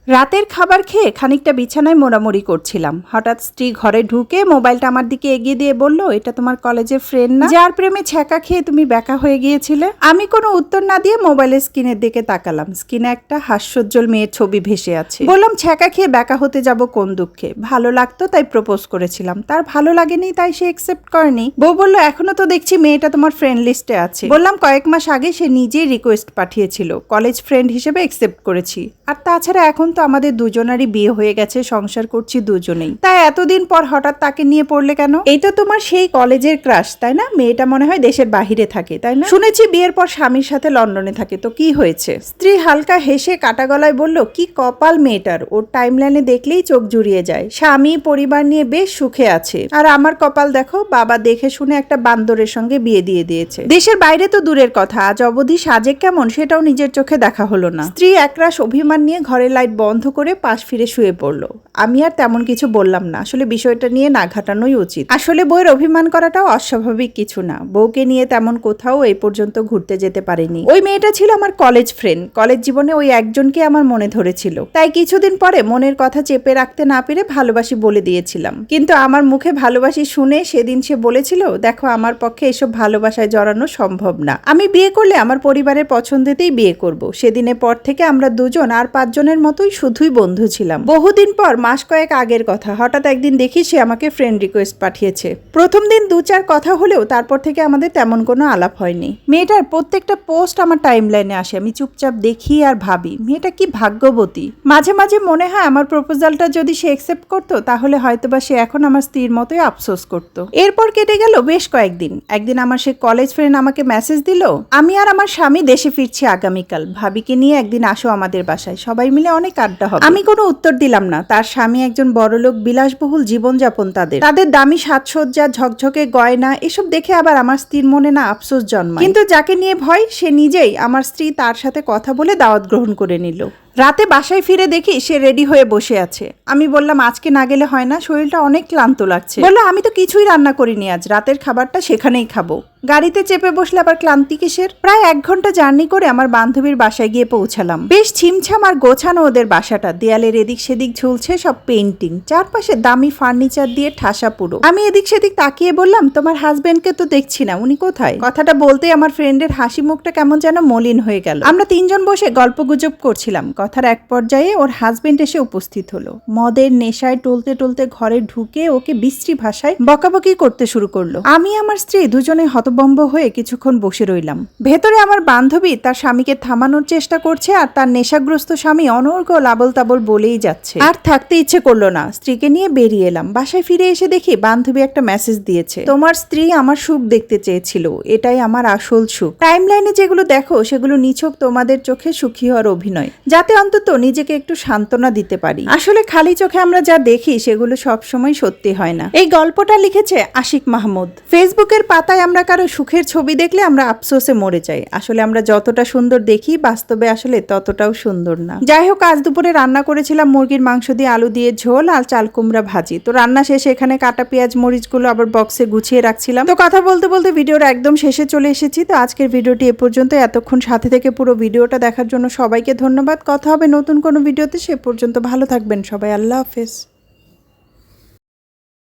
রাতের খাবার খেয়ে খানিকটা বিছানায় মোড়ামুড়ি করছিলাম। হঠাৎ স্ত্রী ঘরে ঢুকে মোবাইলটা আমার দিকে এগিয়ে দিয়ে বলল, এটা তোমার কলেজের ফ্রেন্ড না, যার প্রেমে ছ্যাঁকা খেয়ে তুমি ব্যাকা হয়ে গিয়েছিলে? আমি কোনো উত্তর না দিয়ে মোবাইলের স্ক্রিনের দিকে তাকালাম। স্ক্রিনে একটা হাস্যোজ্জ্বল মেয়ের ছবি ভেসে আছে। বললাম, ছ্যাঁকা খেয়ে ব্যাকা হতে যাব কোন দুঃখে? ভালো লাগতো তাই প্রপোজ করেছিলাম। তার ভালো লাগেনি তাই সে একসেপ্ট করেনি। বউ বলল, এখনো তো দেখছি মেয়েটা তোমার ফ্রেন্ড লিস্টে আছে। বললাম, কয়েক মাস আগে সে নিজেই রিকোয়েস্ট পাঠিয়েছিল, কলেজ ফ্রেন্ড হিসেবে একসেপ্ট করেছি। আর তাছাড়া এখন তো আমাদের দুজনারই বিয়ে হয়ে গেছে, সংসার করছি দুজনেই। তাই এতদিন পর হঠাৎ তাকে নিয়ে পড়লে কেন? এই তো তোমার সেই কলেজের ক্রাশ, তাই না? মেয়েটা মনে হয় দেশের বাহিরে থাকে, তাই না? শুনেছি বিয়ের পর স্বামীর সাথে লন্ডনে থাকে, তো কি হয়েছে? স্ত্রী হালকা হেসে কাটা গলায় বলল, কি কপাল মেয়েটার, ওর টাইমলাইনে দেখলেই চোখ জুড়িয়ে যায়। স্বামী পরিবার নিয়ে বেশ সুখে আছে। আর আমার কপাল দেখো, বাবা দেখে শুনে একটা বান্দরের সঙ্গে বিয়ে দিয়ে দিয়েছে। দেশের বাইরে তো দূরের কথা, আজ অবধি সাজে কেমন সেটাও নিজের চোখে দেখা হলো না। স্ত্রী একরাশ অভিমান নিয়ে ঘরের লাইট বন্ধ করে পাশ ফিরে শুয়ে পড়লো। আমি আর তেমন কিছু বললাম না, আসলে বিষয়টা নিয়ে না ঘাটানোই উচিত। আসলে বউয়ের অভিমান করাটাও অস্বাভাবিক কিছু না। বউকে নিয়ে তেমন কোথাও এই পর্যন্ত ঘুরতে যেতে পারিনি। ওই মেয়েটা ছিল আমার কলেজ ফ্রেন্ড। কলেজ জীবনে ওই একজনকে আমার মনে ধরেছিল, তাই কিছুদিন পরে মনের কথা চেপে রাখতে না পেরে ভালোবাসি বলে দিয়েছিলাম। কিন্তু আমার মুখে ভালোবাসি শুনে সেদিন সে বলেছিল, দেখো আমার পক্ষে এসব ভালোবাসায় জড়ানো সম্ভব না। আমি বিয়ে করলে আমার পরিবারের পছন্দেতেই বিয়ে করব। সেদিনের পর থেকে আমরা দুজন আর 5 জনের মতোই শুধুই বন্ধু ছিলাম। বহুদিন পর, মাস কয়েক আগের কথা, হঠাৎ একদিন দেখি সে আমাকে ফ্রেন্ড রিকোয়েস্ট পাঠিয়েছে। প্রথম দিন 2-4 কথা হলেও তারপর থেকে আমাদের তেমন কোনো আলাপ হয়নি। মেয়েটার প্রত্যেকটা পোস্ট আমার টাইমলাইনে আসে, আমি চুপচাপ দেখি আর ভাবি, মেয়েটা কি ভাগ্যবতী। মাঝে মাঝে মনে হয় আমার প্রপোজালটা যদি সে একসেপ্ট করতো তাহলে হয়তোবা সে এখন আমার স্ত্রীর মতোই আফসোস করতো। এরপর কেটে গেল বেশ কয়েকদিন। একদিন আমার সে কলেজ ফ্রেন্ড আমাকে মেসেজ দিল, আমি আর আমার স্বামী দেশে ফিরছি আগামীকাল, ভাবিকে নিয়ে একদিন আসো আমাদের বাসায়, সবাই মিলে অনেক আড্ডা হবে। আমি কোনো উত্তর দিলাম না। তার স্বামী একজন বড়লোক, বিলাসবহুল জীবনযাপন তাদের দামি সাজসজ্জা, ঝকঝকে গয়না, এসব দেখে আবার আমার স্ত্রীর মনে না আফসোস জন্মায়। কিন্তু যাকে নিয়ে ভয় সে নিজেই, আমার স্ত্রী তার সাথে কথা বলে দাওয়াত গ্রহণ করে নিল। রাতে বাসায় ফিরে দেখি সে রেডি হয়ে বসে আছে। আমি বললাম, আজকে না গেলে হয় না, শরীরটা অনেক ক্লান্ত লাগছে। বললো, আমি তো কিছুই রান্না করিনি আজ, রাতের খাবারটা সেখানেই খাবো। গাড়িতে চেপে বসলে আবার ক্লান্তি কিসের? প্রায় 1 ঘন্টা জার্নি করে আমার বান্ধবীর বাসায় গিয়ে পৌঁছালাম। বেশ ছিমছাম আর গোছানো ওদের বাসাটা। দেয়ালের এদিক সেদিক ঝুলছে সব পেইন্টিং, চারপাশে দামি ফার্নিচার দিয়ে ঠাসা পুরো। আমি এদিক সেদিক তাকিয়ে বললাম, তোমার হাজবেন্ডকে তো দেখছি না, উনি কোথায়? কথাটা বলতে আমার ফ্রেন্ডের হাসি মুখটা কেমন যেন মলিন হয়ে গেল। আমরা 3 জন বসে গল্প গুজব করছিলাম। কথার এক পর্যায়ে ওর হাজবেন্ড এসে উপস্থিত হলো। মদের নেশায় টলতে টলতে ঘরে ঢুকে ওকে বিশ্রী ভাষায় বকাবকি করতে শুরু করলো। আমি আমার স্ত্রী দুজনে হতবম্ব হয়ে কিছুক্ষণ বসে রইলাম। ভেতরে আমার বান্ধবী তার স্বামীকে থামানোর চেষ্টা করছে, আর তার নেশাগ্রস্ত স্বামী অনর্গল আবল তাবল বলেই যাচ্ছে। আর থাকতে ইচ্ছে করলো না, স্ত্রীকে নিয়ে বেরিয়ে এলাম। বাসায় ফিরে এসে দেখি বান্ধবী একটা মেসেজ দিয়েছে, তোমার স্ত্রী আমার সুখ দেখতে চেয়েছিল, এটাই আমার আসল সুখ। টাইমলাইনে যেগুলো দেখো সেগুলো নিছক তোমাদের চোখে সুখী হওয়ার অভিনয়, যাতে অন্তত নিজেকে একটু সান্ত্বনা দিতে পারি। আসলে খালি চোখে আমরা যা দেখি সেগুলো সবসময় সত্যি হয় না। এই গল্পটা লিখেছে আশিক মাহমুদ। ফেসবুকের পাতায় আমরা কারো সুখের ছবি দেখলে আমরা আফসোসে মরে যাই। আসলে আমরা যতটা সুন্দর দেখি বাস্তবে আসলে ততটাও সুন্দর না। যাই হোক, আজ দুপুরে রান্না করেছিলাম মুরগির মাংস দিয়ে আলু দিয়ে ঝোল আর চাল কুমড়া ভাজি। তো রান্না শেষে এখানে কাটা পেঁয়াজ মরিচগুলো আবার বক্সে গুছিয়ে রাখছিলাম। তো কথা বলতে বলতে ভিডিওর একদম শেষে চলে এসেছি। তো আজকের ভিডিওটি এ পর্যন্ত। এতক্ষণ সাথে থেকে পুরো ভিডিওটা দেখার জন্য সবাইকে ধন্যবাদ। কথা হবে নতুন কোনো ভিডিওতে, সে পর্যন্ত ভালো থাকবেন সবাই। আল্লাহ হাফেজ।